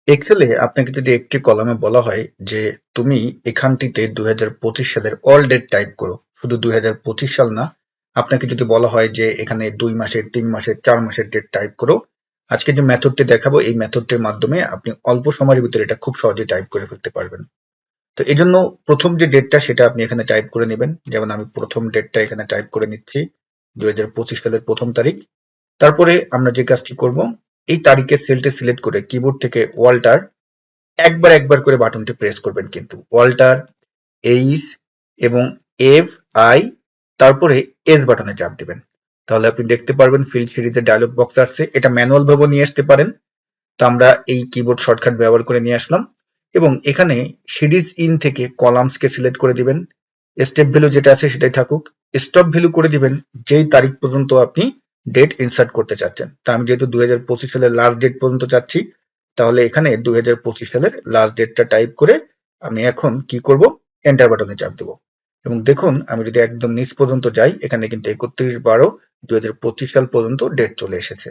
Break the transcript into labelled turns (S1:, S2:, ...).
S1: এক্সেলে আপনাকে যদি একটি কলামে বলা হয় যে তুমি এখানটিতে 2025 সালের অল ডেট টাইপ করো, শুধু 2025 সাল না, আপনাকে যদি বলা হয় যে এখানে 2 মাসের, 3 মাসের, 4 মাসের ডেট টাইপ করো, আজকে যে মেথডটি দেখাবো এই মেথডটির মাধ্যমে আপনি অল্প সময়ের ভিতরে এটা খুব সহজে টাইপ করে ফেলতে পারবেন। তো এই জন্য প্রথম যে ডেটটা সেটা আপনি এখানে টাইপ করে নেবেন। যেমন আমি প্রথম ডেটটা এখানে টাইপ করে নিচ্ছি, 2025 সালের 1ম তারিখ। তারপরে আমরা যে কাজটি করব, এই তারিখের সেলটি সিলেক্ট করে কিবোর্ড থেকে ওয়াল্টার একবার একবার করে বাটনটি প্রেস করবেন, কিন্তু ওয়াল্টার, এইচ এবং এফ আই, তারপরে এস বাটনে চাপ দিবেন। তাহলে আপনি দেখতে পারবেন ফিল্ড সিরিজের ডায়লগ বক্স আসছে। এটা ম্যানুয়াল ভাবে নিয়ে আসতে পারেন, তো আমরা এই কিবোর্ড শর্টকাট ব্যবহার করে নিয়ে আসলাম। এবং এখানে সিরিজ ইন থেকে কলামসকে সিলেক্ট করে দিবেন। স্টেপ ভ্যালু যেটা আছে সেটাই থাকুক। স্টপ ভ্যালু করে দিবেন যেই তারিখ পর্যন্ত আপনি ডেট ইনসার্ট করতে চাচ্ছেন। তা আমি যেহেতু 2025 সালের লাস্ট ডেট পর্যন্ত চাচ্ছি, তাহলে এখানে 2025 সালের লাস্ট ডেটটা টাইপ করে আমি এখন কি করব, এন্টার বাটনে চাপ দেবো। এবং দেখুন আমি যদি একদম নিচ পর্যন্ত যাই, এখানে কিন্তু 31/12/2025 সাল পর্যন্ত ডেট চলে এসেছে।